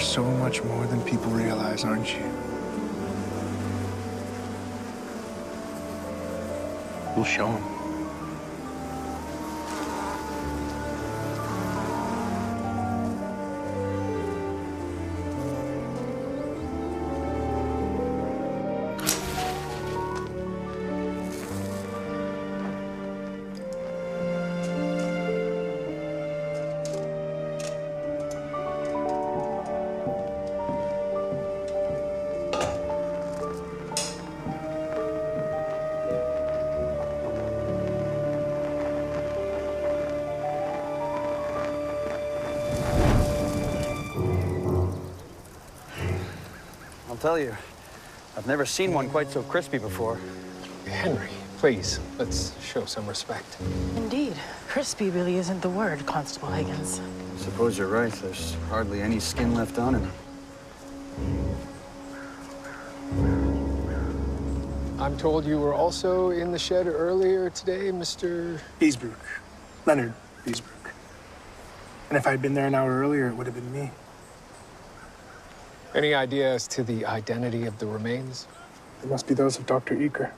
so much more than people realize, aren't you? We'll show them. I'll tell you, I've never seen one quite so crispy before. Henry, please, let's show some respect. Indeed. Crispy really isn't the word, Constable Higgins. I suppose you're right. There's hardly any skin left on him. I'm told you were also in the shed earlier today, Mr. Beesbrook. Leonard Beesbrook. And if I'd been there an hour earlier, it would have been me. Any idea as to the identity of the remains? It must be those of Dr. Eaker.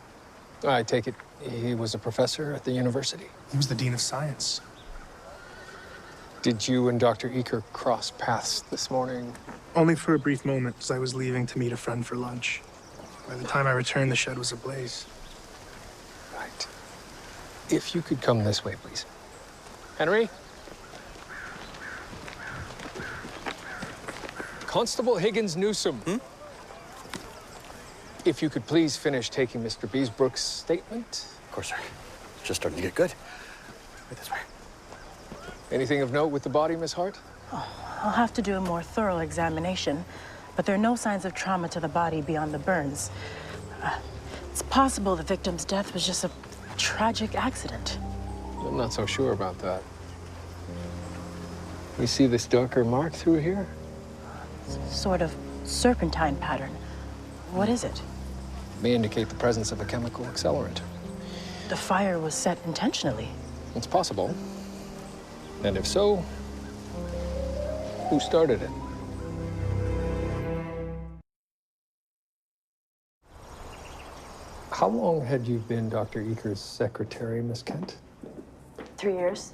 I take it he was a professor at the university. He was the Dean of Science. Did you and Dr. Eaker cross paths this morning? Only for a brief moment, as I was leaving to meet a friend for lunch. By the time I returned, the shed was ablaze. Right. If you could come this way, please. Henry? Constable Higgins Newsom. If you could please finish taking Mr. Beesbrook's statement. Of course, sir. It's just starting to get good. Right this way. Anything of note with the body, Miss Hart? Oh, I'll have to do a more thorough examination, but there are no signs of trauma to the body beyond the burns. It's possible the victim's death was just a tragic accident. I'm not so sure about that. You see this darker mark through here? Sort of serpentine pattern. What is it? May indicate the presence of a chemical accelerant. The fire was set intentionally. It's possible. And if so, who started it? How long had you been Dr. Eaker's secretary, Miss Kent? 3 years.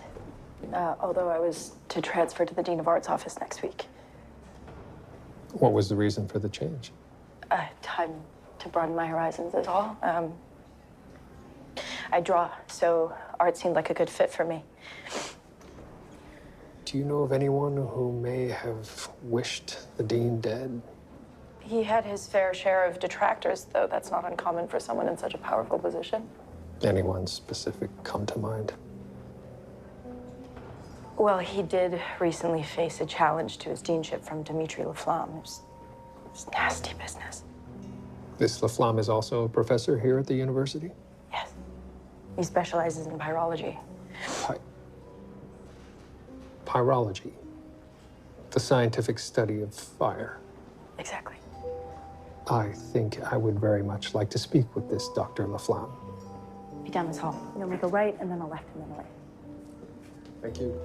Although I was to transfer to the Dean of Art's office next week. What was the reason for the change? Time to broaden my horizons is all. I draw, so art seemed like a good fit for me. Do you know of anyone who may have wished the dean dead? He had his fair share of detractors, though that's not uncommon for someone in such a powerful position. Anyone specific come to mind? Well, he did recently face a challenge to his deanship from Dimitri Laflamme. It's nasty business. This Laflamme is also a professor here at the university? Yes. He specializes in pyrology. Pyrology? The scientific study of fire? Exactly. I think I would very much like to speak with this Dr. Laflamme. Be down this hall. You'll make a right and then a left and then a right. Thank you.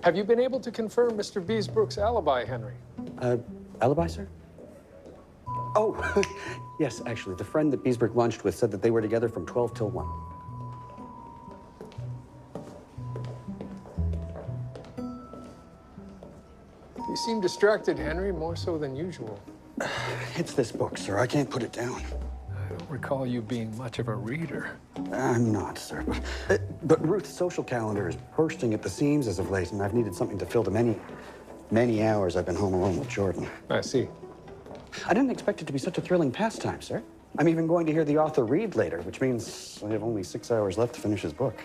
Have you been able to confirm Mr. Beesbrook's alibi, Henry? Alibi, sir? Oh, yes, actually. The friend that Beesbrook lunched with said that they were together from 12 till 1. You seem distracted, Henry, more so than usual. It's this book, sir. I can't put it down. I don't recall you being much of a reader. I'm not, sir. But Ruth's social calendar is bursting at the seams as of late, and I've needed something to fill the many hours I've been home alone with Jordan. I see. I didn't expect it to be such a thrilling pastime, sir. I'm even going to hear the author read later, which means I have only 6 hours left to finish his book.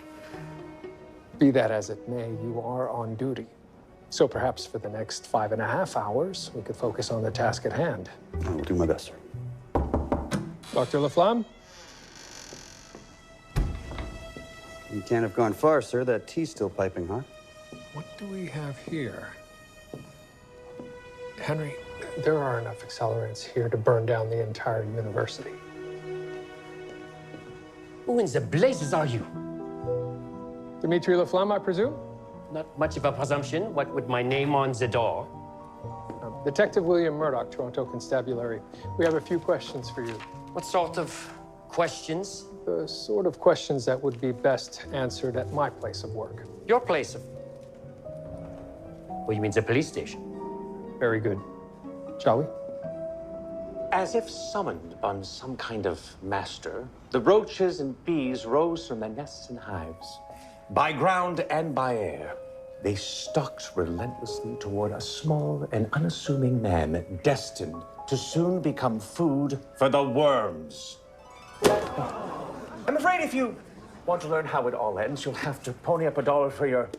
Be that as it may, you are on duty. So perhaps for the next 5.5 hours, we could focus on the task at hand. I will do my best, sir. Dr. Laflamme? You can't have gone far, sir. That tea's still piping hot. What do we have here? Henry, there are enough accelerants here to burn down the entire university. Who in the blazes are you? Dimitri Laflamme, I presume? not much of a presumption. What with my name on the door? Detective William Murdoch, Toronto Constabulary. We have a few questions for you. What sort of questions? The sort of questions that would be best answered at my place of work. Your place of... Well, you mean the police station? Very good. Shall we? As if summoned on some kind of master, the roaches and bees rose from their nests and hives. By ground and by air, they stalked relentlessly toward a small and unassuming man destined to soon become food for the worms. I'm afraid if you want to learn how it all ends, you'll have to pony up $1 for your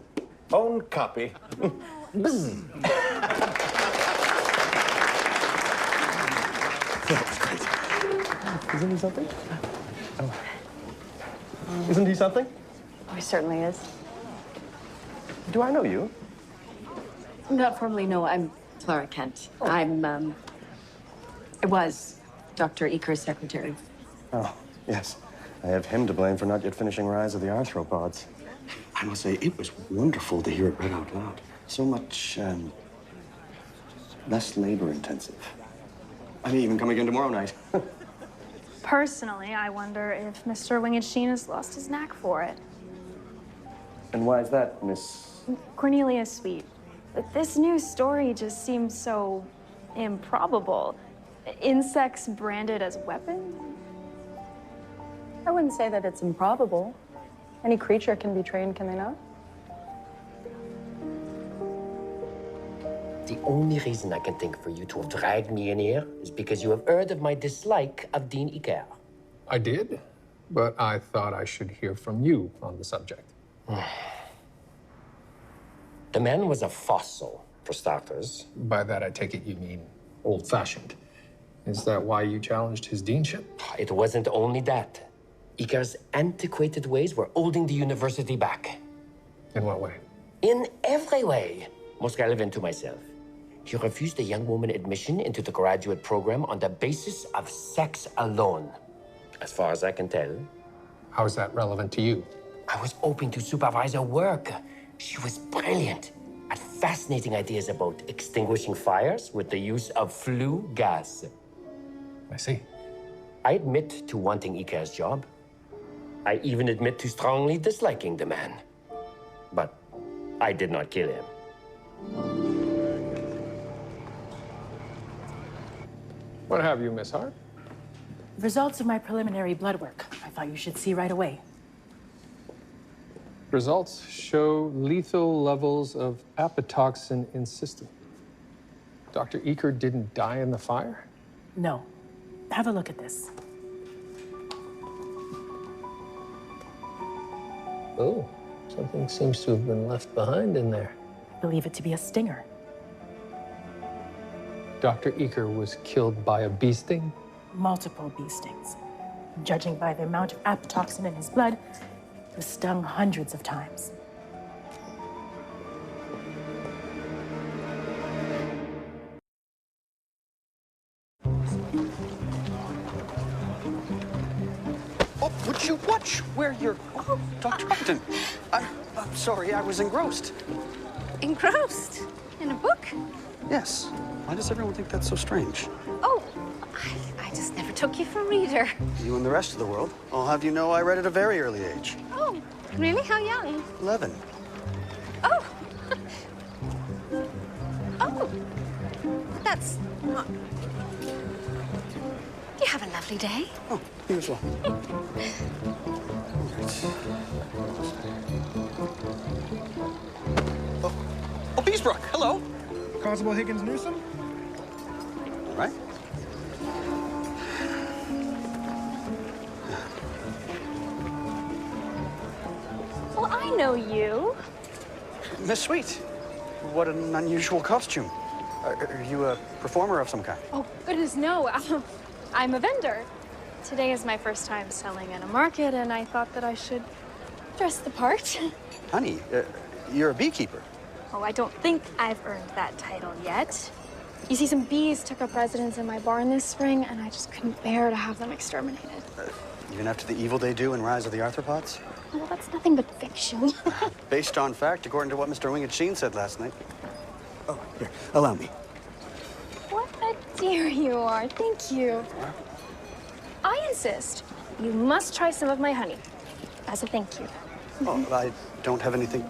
own copy. Bzz. Isn't he something? Oh. Isn't he something? Oh, he certainly is. Do I know you? Not formally, no. I'm Clara Kent. Oh. I was Dr. Eaker's secretary. Oh, yes. I have him to blame for not yet finishing Rise of the Arthropods. I must say, it was wonderful to hear it read out loud. So much, less labor-intensive. I may even come again tomorrow night. Personally, I wonder if Mr. Winged Sheen has lost his knack for it. And why is that, Miss... Cornelia Sweet. But this new story just seems so improbable. Insects branded as weapons? I wouldn't say that it's improbable. Any creature can be trained, can they not? The only reason I can think for you to have dragged me in here is because you have heard of my dislike of Dean Eaker. I did, but I thought I should hear from you on the subject. The man was a fossil, for starters. By that, I take it you mean old-fashioned. Is that why you challenged his deanship? It wasn't only that. Eaker's antiquated ways were holding the university back. In what way? In every way. Most relevant to myself. He refused a young woman admission into the graduate program on the basis of sex alone. As far as I can tell. How is that relevant to you? I was hoping to supervise her work. She was brilliant at fascinating ideas about extinguishing fires with the use of flue gas. I see. I admit to wanting Eaker's job. I even admit to strongly disliking the man. But I did not kill him. What have you, Miss Hart? Results of my preliminary blood work. I thought you should see right away. Results show lethal levels of apatoxin in system. Dr. Eaker didn't die in the fire? No. Have a look at this. Oh, something seems to have been left behind in there. I believe it to be a stinger. Dr. Eaker was killed by a bee sting? Multiple bee stings. Judging by the amount of apatoxin in his blood, he was stung hundreds of times. Oh, would you watch where you're... Oh, Dr. Upton. I'm sorry, I was engrossed. Engrossed? In a book? Yes. Why does everyone think that's so strange? Oh, I just never took you for a reader. You and the rest of the world. I'll have you know I read at a very early age. Oh, really? How young? 11. Oh. Oh. That's not... You have a lovely day. Oh, you as well. Oh, Beesbrook, hello. Constable Higgins Newsom? Right? Well, I know you. Miss Sweet, what an unusual costume. Are you a performer of some kind? Oh, goodness, no. I'm a vendor. Today is my first time selling in a market, and I thought that I should dress the part. Honey, you're a beekeeper. Oh, I don't think I've earned that title yet. You see, some bees took up residence in my barn this spring, and I just couldn't bear to have them exterminated. Even after the evil they do in Rise of the Arthropods? Well, that's nothing but fiction. Based on fact, according to what Mr. Winged Sheen said last night. Oh, here, allow me. What a dear you are. Thank you. I insist. You must try some of my honey as a thank you. Oh, I don't have anything.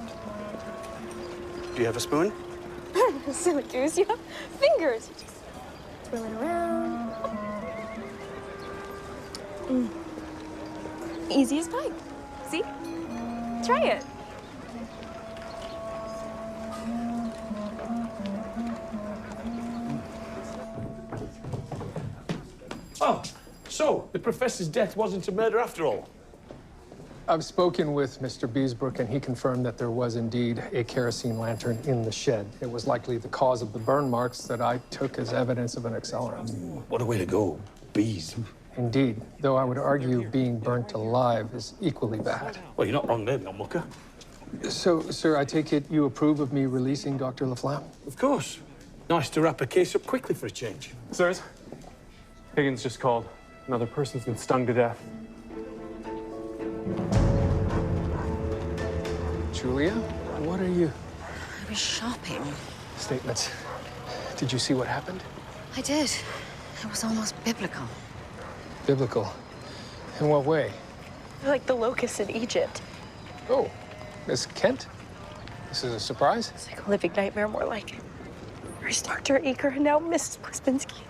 Do you have a spoon? Silly goose, you have fingers. You just twirl it around. Easy as pie. See? Try it. Oh, so the professor's death wasn't a murder after all? I've spoken with Mr. Beesbrook, and he confirmed that there was indeed a kerosene lantern in the shed. It was likely the cause of the burn marks that I took as evidence of an accelerant. What a way to go. Bees. Indeed, though I would argue being burnt alive is equally bad. Well, you're not wrong there, young mucker. So, sir, I take it you approve of me releasing Dr. Laflamme? Of course. Nice to wrap a case up quickly for a change. Sirs, Higgins just called. Another person's been stung to death. Julia, what are you? I was shopping. Statements. Did you see what happened? I did. It was almost biblical. Biblical? In what way? Like the locusts in Egypt. Oh, Miss Kent? This is a surprise? It's like a living nightmare, more like. There's Dr. Eaker and now Mrs. Plisbinsky.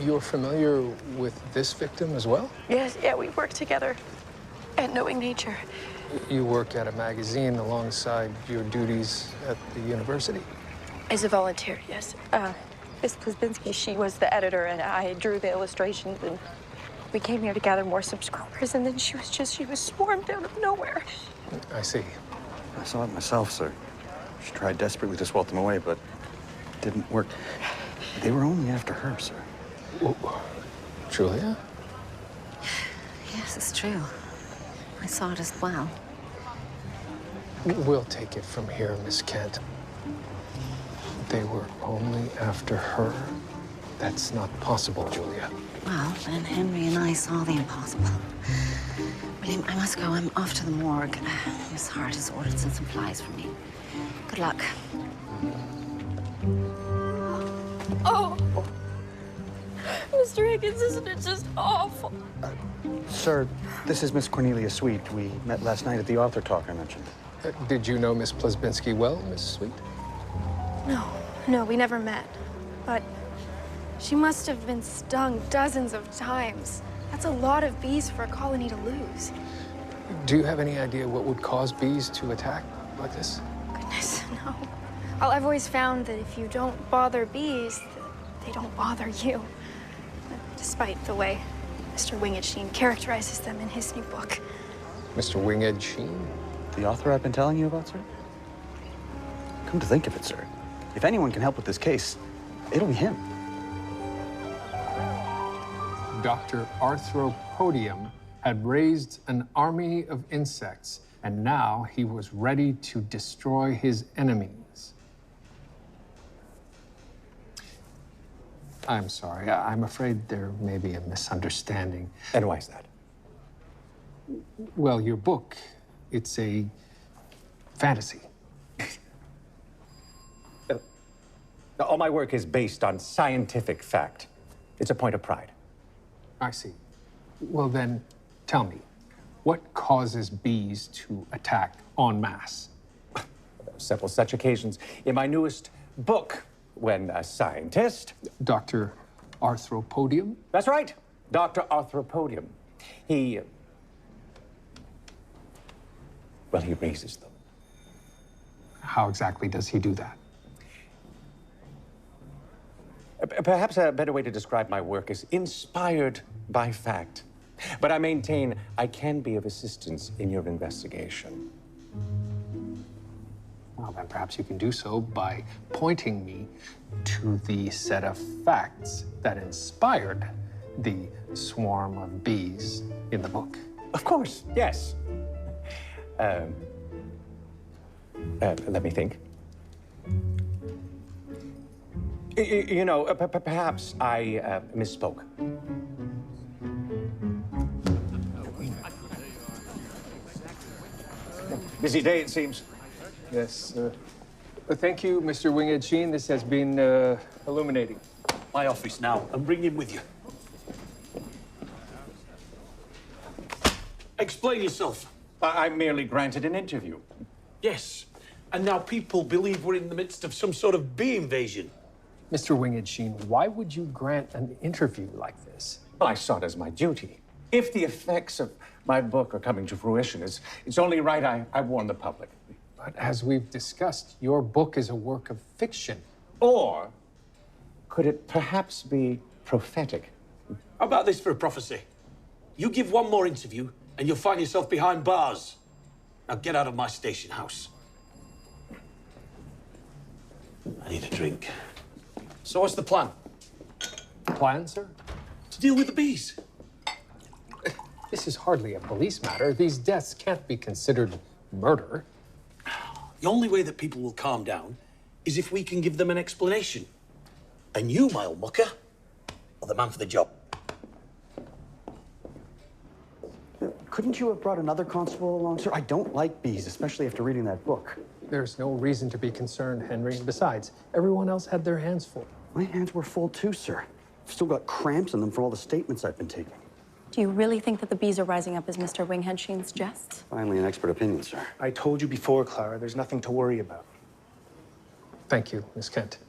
You're familiar with this victim as well? Yes, yeah, we work together at Knowing Nature. You work at a magazine alongside your duties at the university? As a volunteer, yes. Miss Plisbinsky, she was the editor, and I drew the illustrations, and we came here to gather more subscribers, and then she was swarmed out of nowhere. I see. I saw it myself, sir. She tried desperately to swat them away, but it didn't work. They were only after her, sir. Oh, Julia? Yes, it's true. I saw it as well. We'll take it from here, Miss Kent. They were only after her. That's not possible, Julia. Well, then Henry and I saw the impossible. William, I must go. I'm off to the morgue. Miss Hart has ordered some supplies for me. Good luck. Oh! Mr. Higgins, isn't it just awful? Sir, this is Miss Cornelia Sweet. We met last night at the author talk I mentioned. Did you know Miss Plisbinsky well, Miss Sweet? No, we never met. But she must have been stung dozens of times. That's a lot of bees for a colony to lose. Do you have any idea what would cause bees to attack like this? Goodness, no. I've always found that if you don't bother bees, they don't bother you. Despite the way Mr. Winged Sheen characterizes them in his new book. Mr. Winged Sheen? The author I've been telling you about, sir? Come to think of it, sir, if anyone can help with this case, it'll be him. Dr. Arthropodium had raised an army of insects, and now he was ready to destroy his enemies. I'm sorry. I'm afraid there may be a misunderstanding. And why is that? Well, your book, it's a fantasy. All my work is based on scientific fact. It's a point of pride. I see. Well, then, tell me, what causes bees to attack en masse? Several such occasions in my newest book, when a scientist... Dr. Arthropodium? That's right, Dr. Arthropodium. He raises them. How exactly does he do that? Perhaps a better way to describe my work is inspired by fact. But I maintain I can be of assistance in your investigation. Well, then perhaps you can do so by pointing me to the set of facts that inspired the swarm of bees in the book. Of course, yes. Let me think. You know, perhaps I misspoke. Busy day, it seems. Yes. Thank you, Mr. Winged Sheen. This has been illuminating. My office now, and bring him with you. Explain yourself. I merely granted an interview. Yes. And now people believe we're in the midst of some sort of bee invasion. Mr. Winged Sheen, why would you grant an interview like this? Well, I saw it as my duty. If the effects of my book are coming to fruition, it's only right I warn the public. But as we've discussed, your book is a work of fiction. Or could it perhaps be prophetic? How about this for a prophecy? You give one more interview, and you'll find yourself behind bars. Now get out of my station house. I need a drink. So what's the plan? Plan, sir? To deal with the bees. This is hardly a police matter. These deaths can't be considered murder. The only way that people will calm down is if we can give them an explanation. And you, my old mucker, are the man for the job. Couldn't you have brought another constable along, sir? I don't like bees, especially after reading that book. There's no reason to be concerned, Henry. Besides, everyone else had their hands full. My hands were full too, sir. I've still got cramps in them for all the statements I've been taking. Do you really think that the bees are rising up as Mr. Winged Sheen suggests? Finally, an expert opinion, sir. I told you before, Clara, there's nothing to worry about. Thank you, Miss Kent.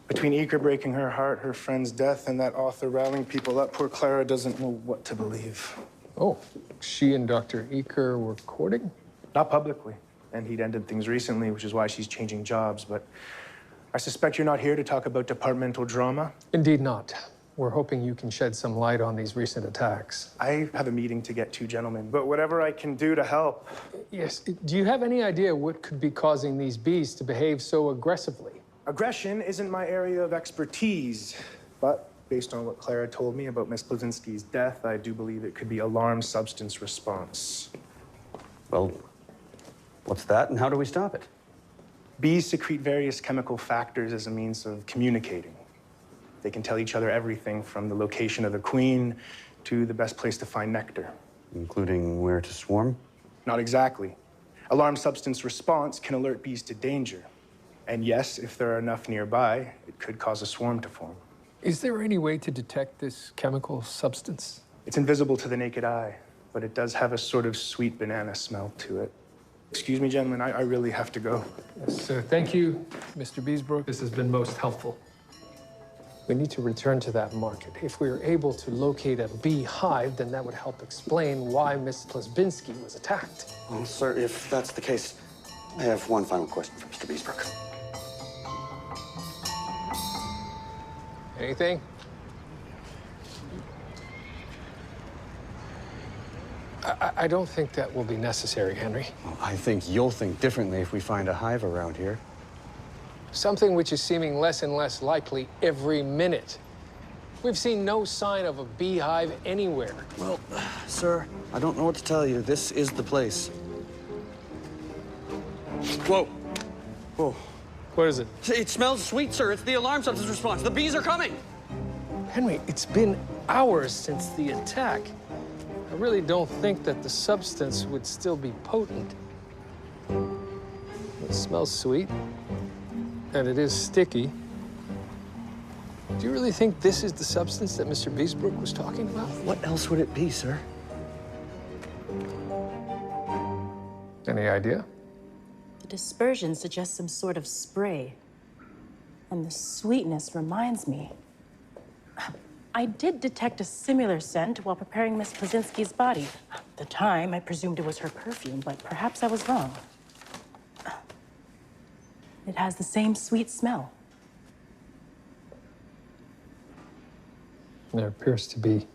Between Eker breaking her heart, her friend's death, and that author rallying people up, poor Clara doesn't know what to believe. Oh, she and Dr. Eker were courting? Not publicly. And he'd ended things recently, which is why she's changing jobs. But I suspect you're not here to talk about departmental drama. Indeed not. We're hoping you can shed some light on these recent attacks. I have a meeting to get to, gentlemen, but whatever I can do to help. Yes. Do you have any idea what could be causing these bees to behave so aggressively? Aggression isn't my area of expertise, but based on what Clara told me about Miss Blazinski's death, I do believe it could be alarm substance response. Well, what's that, and how do we stop it? Bees secrete various chemical factors as a means of communicating. They can tell each other everything from the location of the queen to the best place to find nectar. Including where to swarm? Not exactly. Alarm substance response can alert bees to danger. And yes, if there are enough nearby, it could cause a swarm to form. Is there any way to detect this chemical substance? It's invisible to the naked eye, but it does have a sort of sweet banana smell to it. Excuse me, gentlemen, I really have to go. Yes, thank you, Mr. Beesbrook. This has been most helpful. We need to return to that market. If we are able to locate a bee hive, then that would help explain why Miss Plesbinski was attacked. Well, sir, if that's the case, I have one final question for Mr. Beesbrook. Anything? I don't think that will be necessary, Henry. Well, I think you'll think differently if we find a hive around here. Something which is seeming less and less likely every minute. We've seen no sign of a beehive anywhere. Well, sir, I don't know what to tell you. This is the place. Whoa. Whoa. What is it? It smells sweet, sir. It's the alarm substance response. The bees are coming. Henry, it's been hours since the attack. I really don't think that the substance would still be potent. It smells sweet, and it is sticky. Do you really think this is the substance that Mr. Beesbrook was talking about? What else would it be, sir? Any idea? The dispersion suggests some sort of spray. And the sweetness reminds me. I did detect a similar scent while preparing Miss Plazinski's body. At the time, I presumed it was her perfume, but perhaps I was wrong. It has the same sweet smell. There appears to be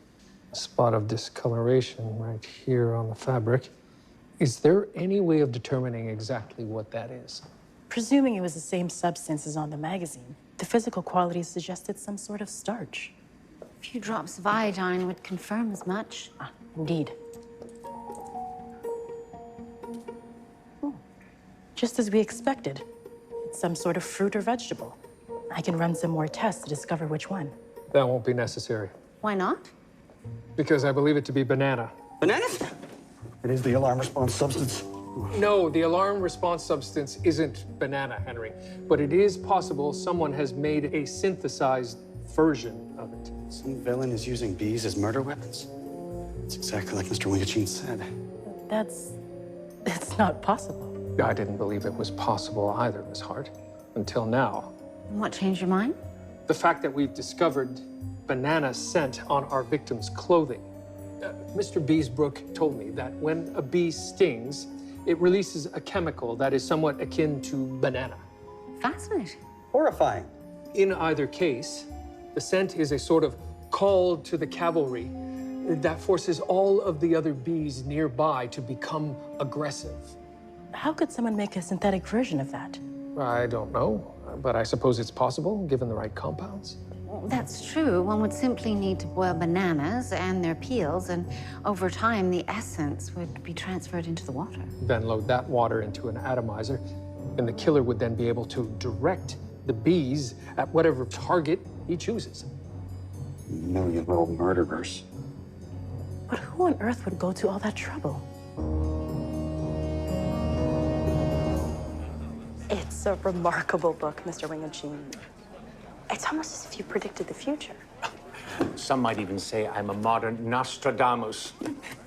a spot of discoloration right here on the fabric. Is there any way of determining exactly what that is? Presuming it was the same substance as on the magazine, the physical qualities suggested some sort of starch. A few drops of iodine would confirm as much. Indeed. Just as we expected. It's some sort of fruit or vegetable. I can run some more tests to discover which one. That won't be necessary. Why not? Because I believe it to be banana. Bananas? It is the alarm response substance. No, the alarm response substance isn't banana, Henry. But it is possible someone has made a synthesized version of it. Some villain is using bees as murder weapons? It's exactly like Mr. Wingachine said. It's not possible. I didn't believe it was possible either, Miss Hart, until now. What changed your mind? The fact that we've discovered banana scent on our victim's clothing. Mr. Beesbrook told me that when a bee stings, it releases a chemical that is somewhat akin to banana. Fascinating. Horrifying. In either case, the scent is a sort of call to the cavalry that forces all of the other bees nearby to become aggressive. How could someone make a synthetic version of that? I don't know, but I suppose it's possible, given the right compounds. That's true. One would simply need to boil bananas and their peels, and over time, the essence would be transferred into the water. Then load that water into an atomizer, and the killer would then be able to direct the bees at whatever target he chooses. Million little murderers. But who on earth would go to all that trouble? It's a remarkable book, Mr. Wingachine. It's almost as if you predicted the future. Some might even say I'm a modern Nostradamus.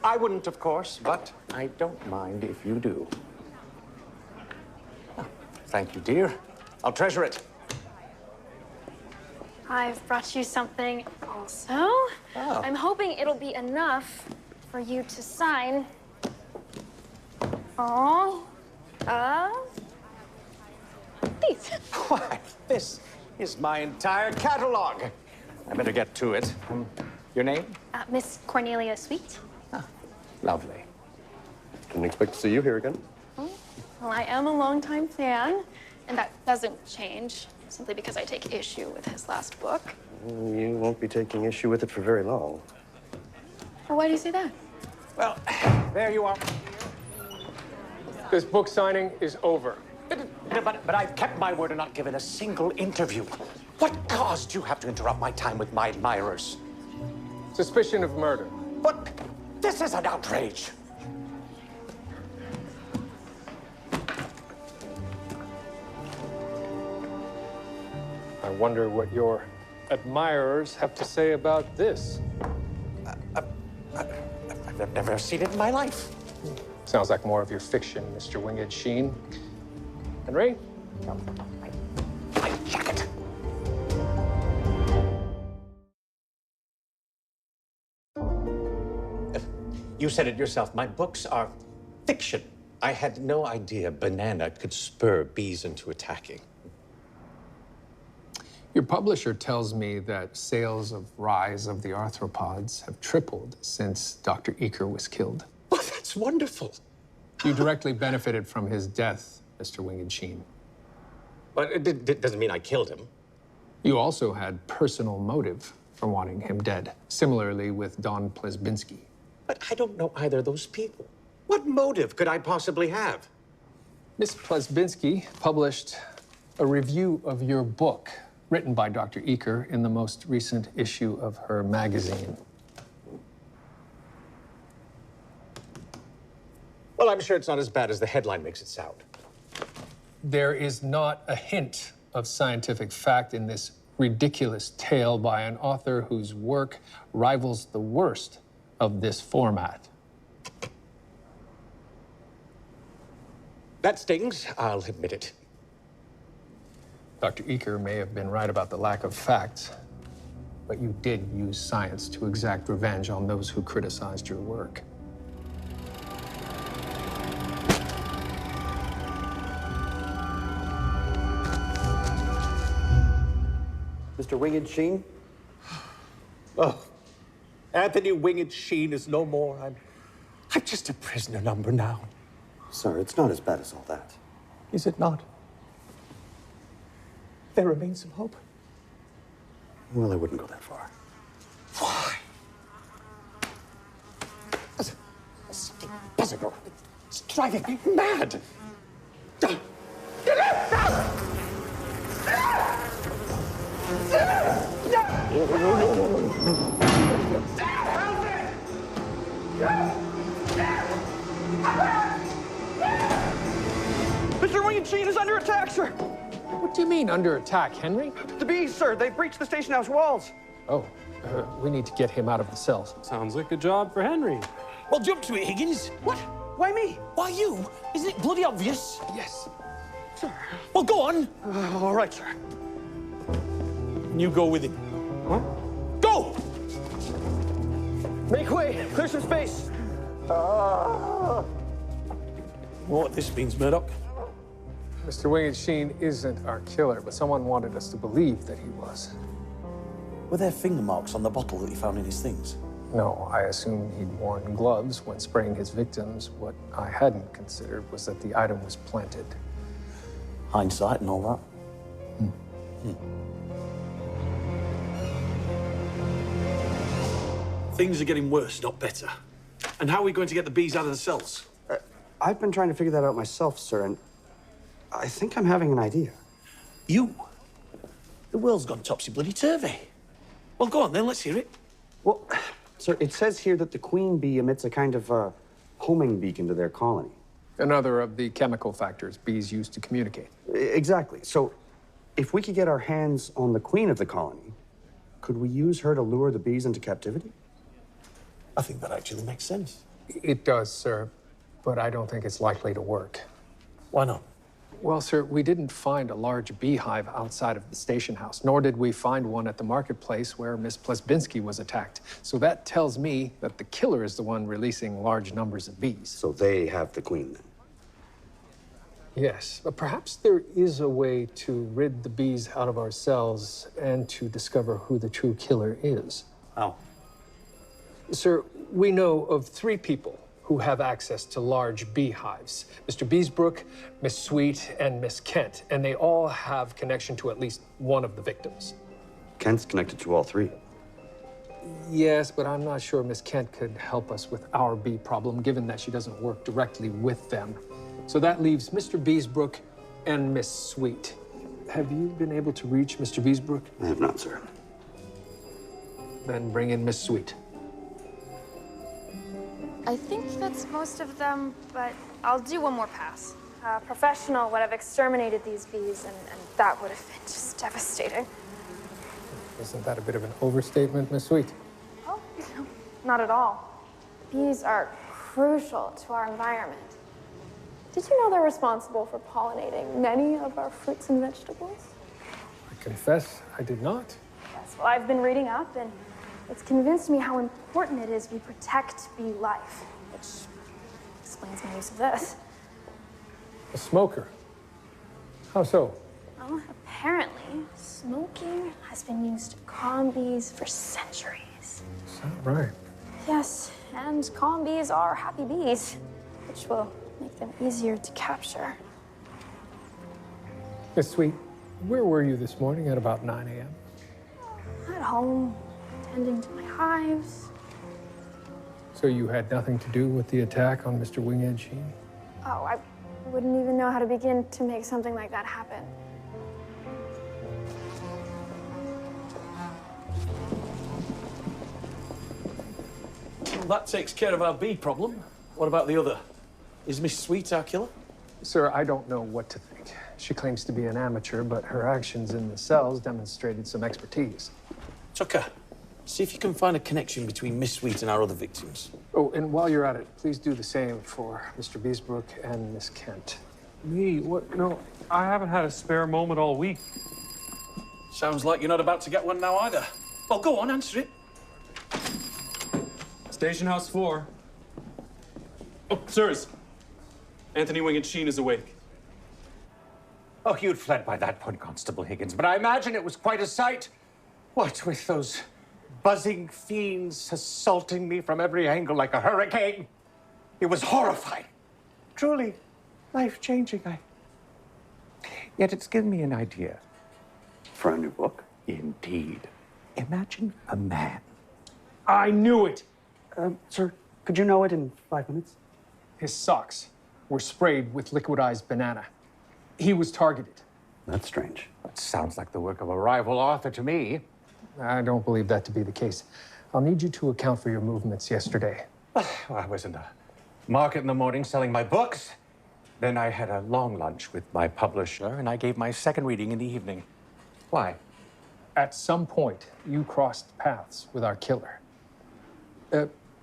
I wouldn't, of course, but I don't mind if you do. Oh, thank you, dear. I'll treasure it. I've brought you something also. Oh. I'm hoping it'll be enough for you to sign all of these. Why, this is my entire catalog. I better get to it. Your name? Miss Cornelia Sweet. Lovely. Didn't expect to see you here again. Well, I am a longtime fan, and that doesn't change simply because I take issue with his last book. You won't be taking issue with it for very long. Well, why do you say that? Well, there you are. This book signing is over. But I've kept my word and not given a single interview. What cause do you have to interrupt my time with my admirers? Suspicion of murder. But this is an outrage. I wonder what your admirers have to say about this. I've never seen it in my life. Sounds like more of your fiction, Mr. Winged Sheen. Henry? My jacket. You said it yourself. My books are fiction. I had no idea banana could spur bees into attacking. Your publisher tells me that sales of Rise of the Arthropods have tripled since Dr. Eaker was killed. Well, that's wonderful. You directly benefited from his death, Mr. Winged Sheen. But it doesn't mean I killed him. You also had personal motive for wanting him dead, similarly with Don Plesbinski. But I don't know either of those people. What motive could I possibly have? Miss Plesbinski published a review of your book, written by Dr. Eaker, in the most recent issue of her magazine. Well, I'm sure it's not as bad as the headline makes it sound. There is not a hint of scientific fact in this ridiculous tale by an author whose work rivals the worst of this format. That stings, I'll admit it. Dr. Eaker may have been right about the lack of facts, but you did use science to exact revenge on those who criticized your work. Mr. Winged Sheen? Oh, Anthony Winged Sheen is no more. I'm just a prisoner number now. Sir, it's not as bad as all that. Is it not? There remains some hope. Well, I wouldn't go that far. Why? This buzzard, it's driving me mad. Help me! Wing-It-Sheen is under attack, sir. What do you mean, under attack, Henry? The bees, sir. They breached the station house walls. Oh, we need to get him out of the cells. Sounds like a job for Henry. Well, jump to it, Higgins. What? Why me? Why you? Isn't it bloody obvious? Yes. Sir. Well, go on. All right, sir. You go with him. Huh? Go! Make way. Clear some space. What this means, Murdoch? Mr. Wing-It-Sheen isn't our killer, but someone wanted us to believe that he was. Were there finger marks on the bottle that you found in his things? No, I assumed he'd worn gloves when spraying his victims. What I hadn't considered was that the item was planted. Hindsight and all that. Things are getting worse, not better. And how are we going to get the bees out of the cells? I've been trying to figure that out myself, sir, and I think I'm having an idea. You? The world's gone topsy-bloody-turvy. Well, go on then, let's hear it. Well, sir, it says here that the queen bee emits a kind of homing beacon to their colony. Another of the chemical factors bees use to communicate. Exactly. So, if we could get our hands on the queen of the colony, could we use her to lure the bees into captivity? I think that actually makes sense. It does, sir, but I don't think it's likely to work. Why not? Well, sir, we didn't find a large beehive outside of the station house, nor did we find one at the marketplace where Miss Plesbinski was attacked. So that tells me that the killer is the one releasing large numbers of bees. So they have the queen, then? Yes, but perhaps there is a way to rid the bees out of our cells and to discover who the true killer is. How? Sir, we know of 3 people who have access to large beehives. Mr. Beesbrook, Miss Sweet, and Miss Kent, and they all have connection to at least one of the victims. Kent's connected to all 3. Yes, but I'm not sure Miss Kent could help us with our bee problem, given that she doesn't work directly with them. So that leaves Mr. Beesbrook and Miss Sweet. Have you been able to reach Mr. Beesbrook? I have not, sir. Then bring in Miss Sweet. I think that's most of them, but I'll do one more pass. A professional would have exterminated these bees, and that would have been just devastating. Isn't that a bit of an overstatement, Miss Sweet? Oh, not at all. Bees are crucial to our environment. Did you know they're responsible for pollinating many of our fruits and vegetables? I confess I did not. Yes, well, I've been reading up, and it's convinced me how important it is we protect bee life, which explains my use of this. A smoker? How so? Well, apparently, smoking has been used to calm bees for centuries. Is that right? Yes, and calm bees are happy bees, which will make them easier to capture. Miss Sweet, where were you this morning at about 9 a.m.? At home, tending to my hives. So you had nothing to do with the attack on Mr. Wing-It-Sheen? Oh, I wouldn't even know how to begin to make something like that happen. Well, that takes care of our bee problem. What about the other? Is Miss Sweet our killer? Sir, I don't know what to think. She claims to be an amateur, but her actions in the cells demonstrated some expertise. Tucker, see if you can find a connection between Miss Sweet and our other victims. Oh, and while you're at it, please do the same for Mr. Beesbrook and Miss Kent. Me? What? No, I haven't had a spare moment all week. Sounds like you're not about to get one now either. Well, go on, answer it. Station House 4. Oh, sirs. Anthony Wing-It-Sheen is awake. Oh, you'd fled by that point, Constable Higgins, but I imagine it was quite a sight. What with those buzzing fiends assaulting me from every angle like a hurricane? It was horrifying. Truly life-changing. Yet it's given me an idea. For a new book? Indeed. Imagine a man. I knew it! Sir, could you know it in 5 minutes? His socks were sprayed with liquidized banana. He was targeted. That's strange. That sounds like the work of a rival author to me. I don't believe that to be the case. I'll need you to account for your movements yesterday. Well, I was in the market in the morning selling my books. Then I had a long lunch with my publisher, and I gave my second reading in the evening. Why? At some point, you crossed paths with our killer.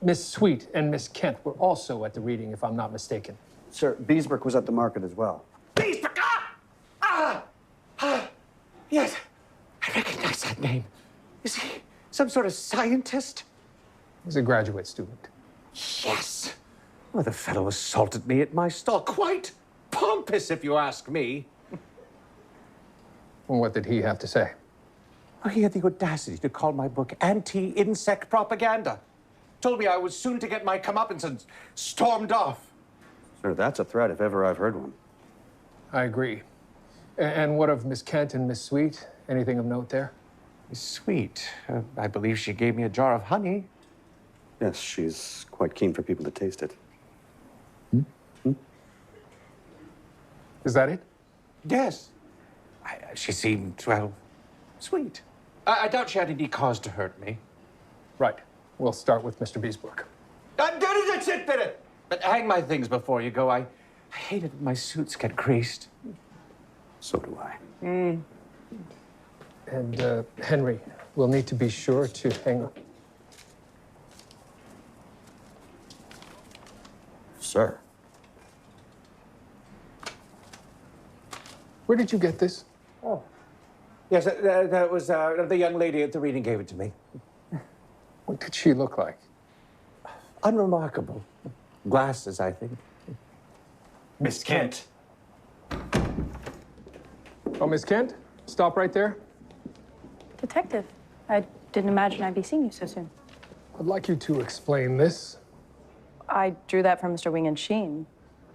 Miss Sweet and Miss Kent were also at the reading, if I'm not mistaken. Sir, Beesbrook was at the market as well. Beesbrook! Yes, I recognize that name. Is he some sort of scientist? He's a graduate student. Yes. Well, the fellow assaulted me at my stall. Quite pompous, if you ask me. And what did he have to say? Well, he had the audacity to call my book anti-insect propaganda. Told me I was soon to get my comeuppance and stormed off. Sir, that's a threat if ever I've heard one. I agree. And what of Miss Kent and Miss Sweet? Anything of note there? Miss Sweet? I believe she gave me a jar of honey. Yes, she's quite keen for people to taste it. Is that it? Yes. She seemed, well, sweet. I doubt she had any cause to hurt me. Right. We'll start with Mr. Beesbrook. That's it, Bennett. But hang my things before you go. I hate it when my suits get creased. So do I. And, Henry, we'll need to be sure to hang... Sir. Where did you get this? Oh. Yes, that was the young lady at the reading gave it to me. What did she look like? Unremarkable. Glasses, I think. Miss Kent. Oh, Miss Kent? Stop right there. Detective, I didn't imagine I'd be seeing you so soon. I'd like you to explain this. I drew that from Mr. Winged Sheen.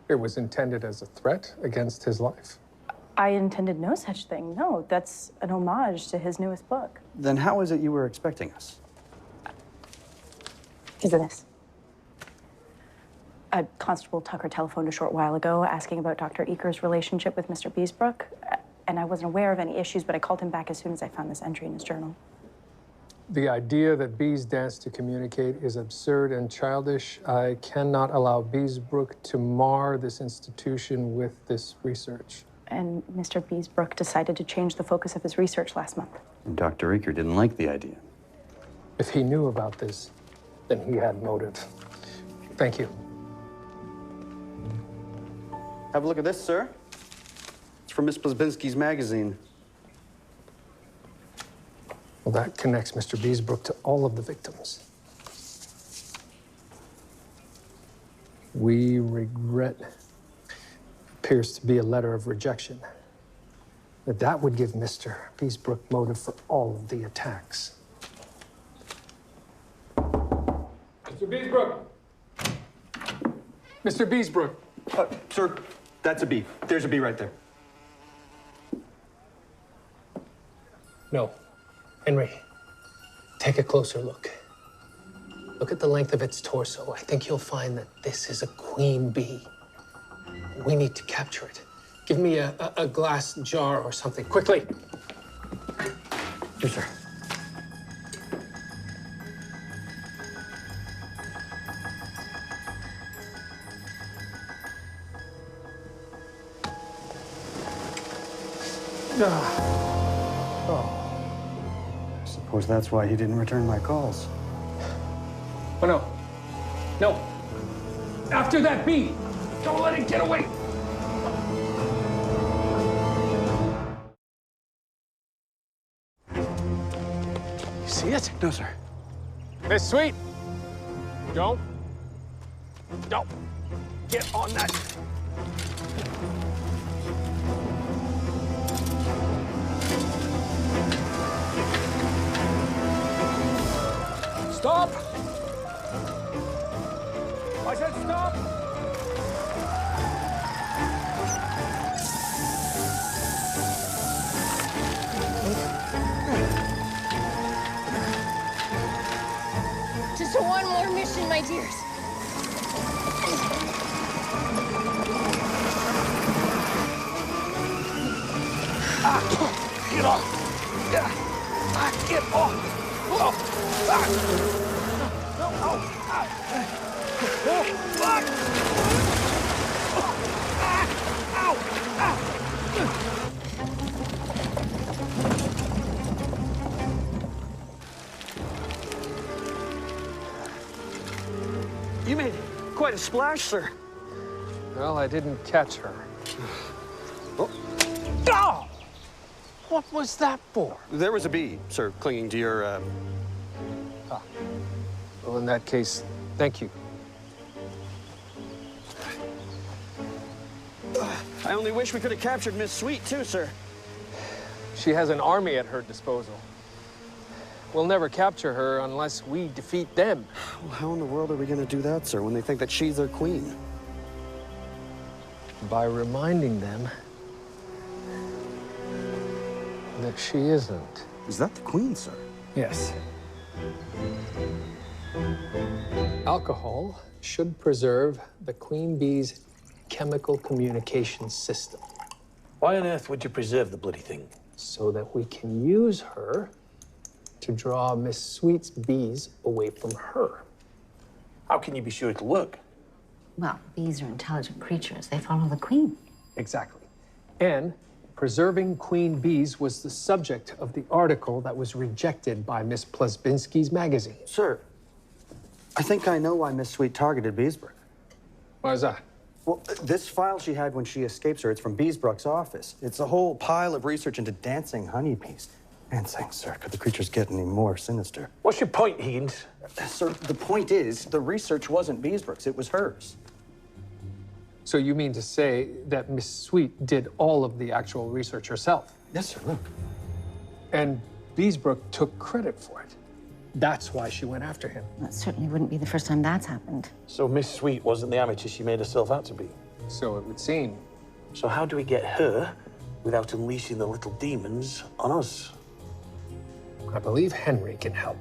It was intended as a threat against his life. I intended no such thing. No, that's an homage to his newest book. Then how is it you were expecting us? Isn't this? Constable Tucker telephoned a short while ago asking about Dr. Eaker's relationship with Mr. Beesbrook, and I wasn't aware of any issues, but I called him back as soon as I found this entry in his journal. The idea that bees dance to communicate is absurd and childish. I cannot allow Beesbrook to mar this institution with this research. And Mr. Beesbrook decided to change the focus of his research last month. And Dr. Eaker didn't like the idea. If he knew about this, then he had motive. Thank you. Have a look at this, sir. It's from Miss Plesbinski's magazine. Well, that connects Mr. Beesbrook to all of the victims. We regret. Appears to be a letter of rejection. That would give Mr. Beesbrook motive for all of the attacks. Mr. Beesbrook! Mr. Beesbrook! Sir, that's a bee. There's a bee right there. No. Henry, take a closer look. Look at the length of its torso. I think you'll find that this is a queen bee. We need to capture it. Give me a glass jar or something, quickly. Yes, sir. Oh. Suppose that's why he didn't return my calls. Oh, no. No. After that bee! Don't let it get away! You see it? No, sir. Miss Sweet! Don't get on that. Stop! I said stop! Just one more mission, my dears. Get off! Get off! You made quite a splash, sir. Well, I didn't catch her. Oh. Oh! What was that for? There was a bee, sir, clinging to your, Ah. Well, in that case, thank you. I only wish we could have captured Miss Sweet, too, sir. She has an army at her disposal. We'll never capture her unless we defeat them. Well, how in the world are we going to do that, sir, when they think that she's their queen? By reminding them that she isn't. Is that the queen, sir? Yes. Alcohol should preserve the queen bee's chemical communication system. Why on earth would you preserve the bloody thing? So that we can use her to draw Miss Sweet's bees away from her. How can you be sure it'll work? Well, bees are intelligent creatures. They follow the queen. Exactly. And preserving queen bees was the subject of the article that was rejected by Miss Plesbinski's magazine. Sir, I think I know why Miss Sweet targeted Beesbrook. Why is that? Well, this file she had when she escaped, sir, it's from Beesbrook's office. It's a whole pile of research into dancing honeybees. Dancing, sir. Could the creatures get any more sinister? What's your point, Higgins? Sir, the point is, the research wasn't Beesbrook's, it was hers. So you mean to say that Miss Sweet did all of the actual research herself? Yes, sir, look. And Beesbrook took credit for it. That's why she went after him. That certainly wouldn't be the first time that's happened. So Miss Sweet wasn't the amateur she made herself out to be? So it would seem. So how do we get her without unleashing the little demons on us? I believe Henry can help.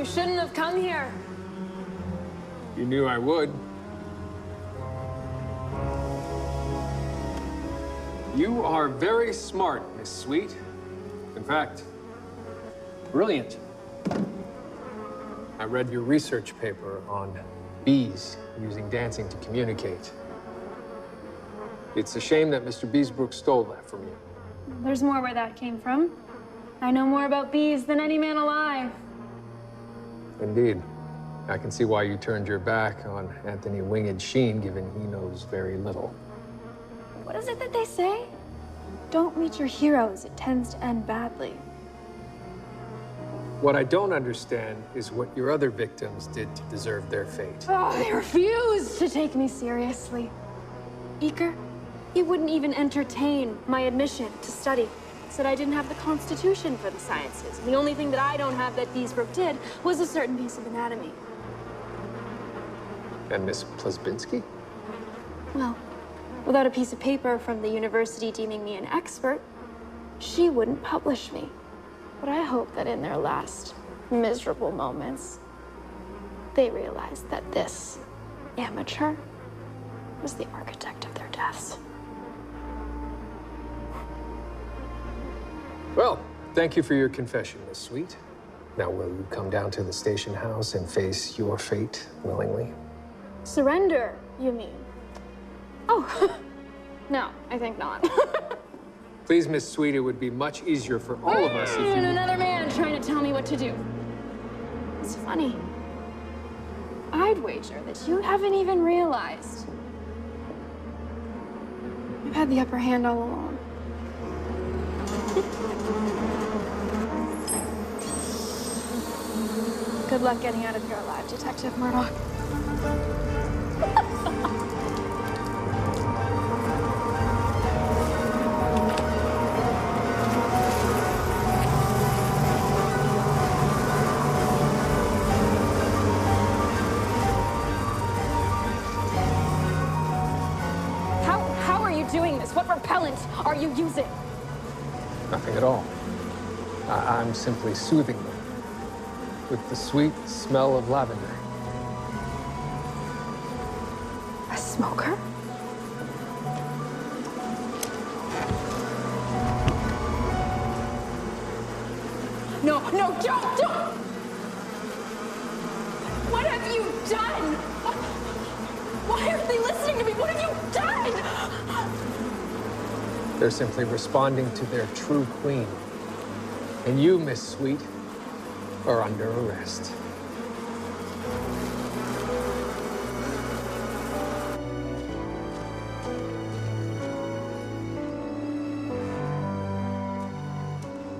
You shouldn't have come here. You knew I would. You are very smart, Miss Sweet. In fact, brilliant. I read your research paper on bees using dancing to communicate. It's a shame that Mr. Beesbrook stole that from you. There's more where that came from. I know more about bees than any man alive. Indeed. I can see why you turned your back on Anthony Winged Sheen, given he knows very little. What is it that they say? Don't meet your heroes. It tends to end badly. What I don't understand is what your other victims did to deserve their fate. Oh, they refused to take me seriously. Eaker, he wouldn't even entertain my admission to study. Said I didn't have the constitution for the sciences. The only thing that I don't have that Beesbrook did was a certain piece of anatomy. And Miss Plesbinski? Well, without a piece of paper from the university deeming me an expert, she wouldn't publish me. But I hope that in their last miserable moments, they realized that this amateur was the architect of their deaths. Well, thank you for your confession, Miss Sweet. Now, will you come down to the station house and face your fate willingly? Surrender, you mean? Oh, no, I think not. Please, Miss Sweet, it would be much easier for all of us if you... And another man trying to tell me what to do. It's funny. I'd wager that you haven't even realized. I've had the upper hand all along. Good luck getting out of here alive, Detective Murdoch. How are you doing this? What repellent are you using? Nothing at all. I'm simply soothing them with the sweet smell of lavender. A smoker? No, don't! What have you done? Why aren't they listening to me? What have you done? They're simply responding to their true queen. And you, Miss Sweet, are under arrest.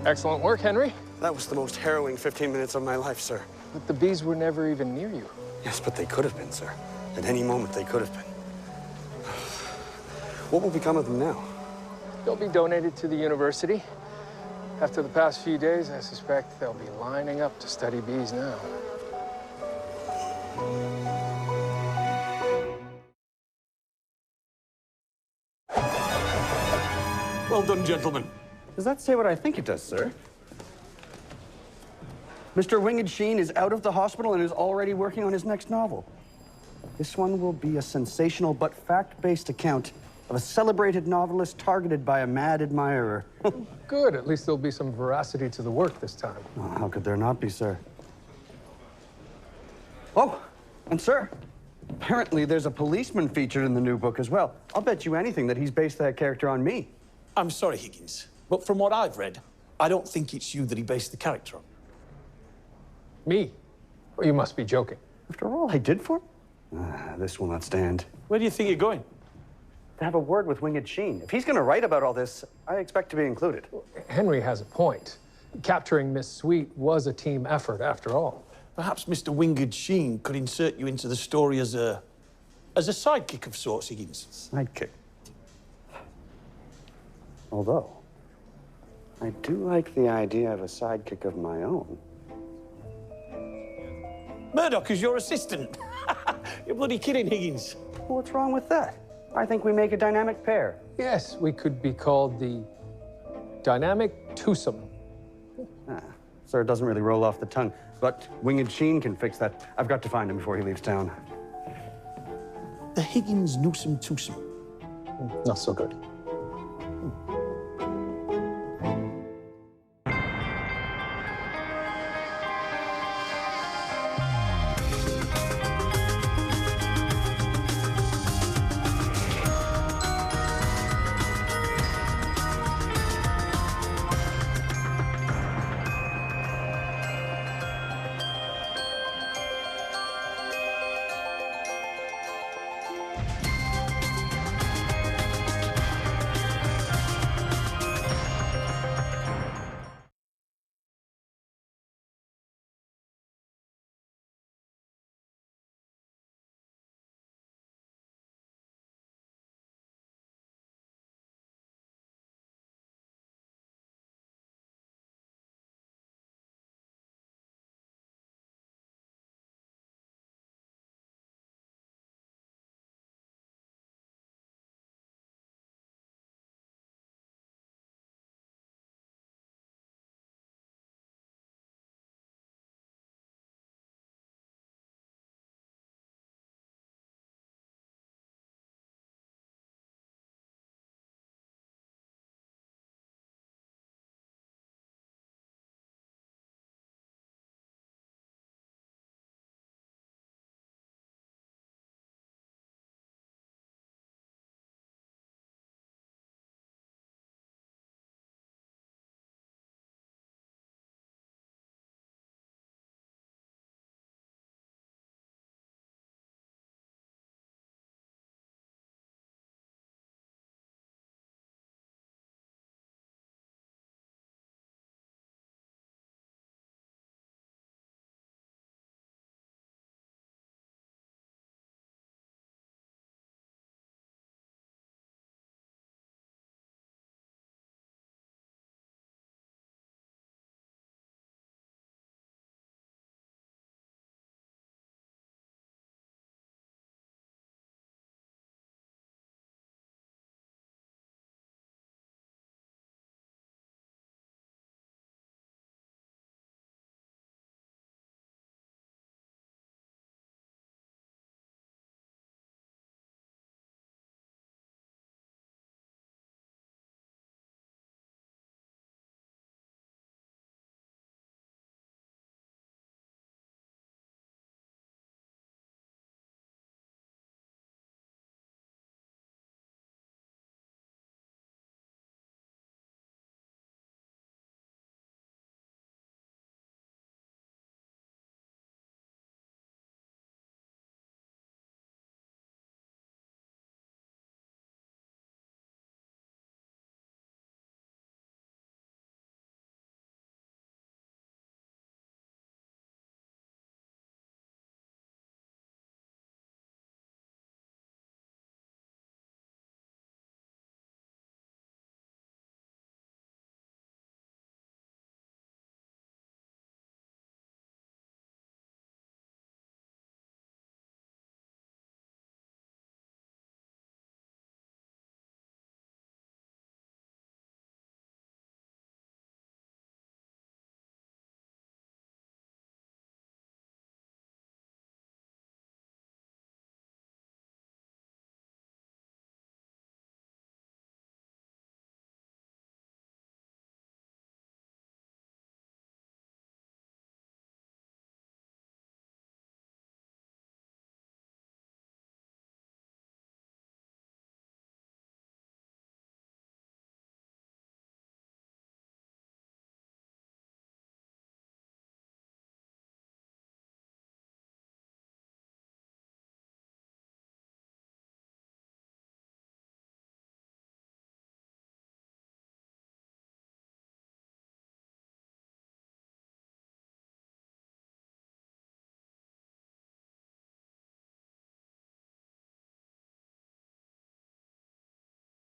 Excellent work, Henry. That was the most harrowing 15 minutes of my life, sir. But the bees were never even near you. Yes, but they could have been, sir. At any moment, they could have been. What will become of them now? They'll be donated to the university. After the past few days, I suspect they'll be lining up to study bees now. Well done, gentlemen. Does that say what I think it does, sir? Mr. Winged Sheen is out of the hospital and is already working on his next novel. This one will be a sensational but fact-based account of a celebrated novelist targeted by a mad admirer. Good. At least there'll be some veracity to the work this time. Oh, how could there not be, sir? Oh, and sir, apparently there's a policeman featured in the new book as well. I'll bet you anything that he's based that character on me. I'm sorry, Higgins, but from what I've read, I don't think it's you that he based the character on. Me? Well, you must be joking. After all I did for him? This will not stand. Where do you think you're going? To have a word with Winged Sheen. If he's going to write about all this, I expect to be included. Henry has a point. Capturing Miss Sweet was a team effort, after all. Perhaps Mr. Winged Sheen could insert you into the story as a sidekick of sorts, Higgins. Sidekick? Although, I do like the idea of a sidekick of my own. Murdoch is your assistant. You're bloody kidding, Higgins. Well, what's wrong with that? I think we make a dynamic pair. Yes, we could be called the dynamic twosome. Sir, it doesn't really roll off the tongue, but Winged Sheen can fix that. I've got to find him before he leaves town. The Higgins Newsome twosome. Not so good.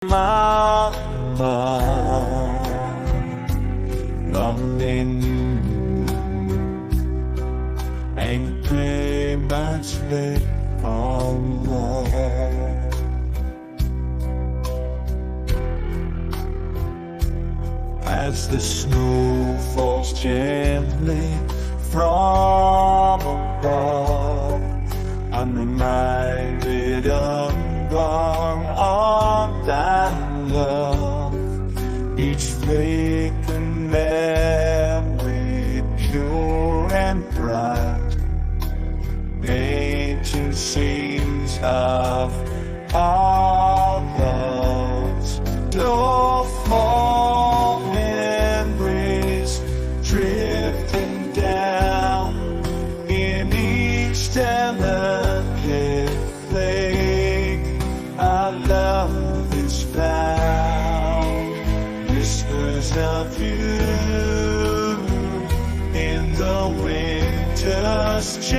Mama, London, ain't very much late on as the snow falls gently from above, I'm reminded of gone on that love, each fleeting memory pure and bright, ancient scenes of our loves, slow falling breeze drifting down in each delicate flake. Our love is found, whispers of you in the winter's chill.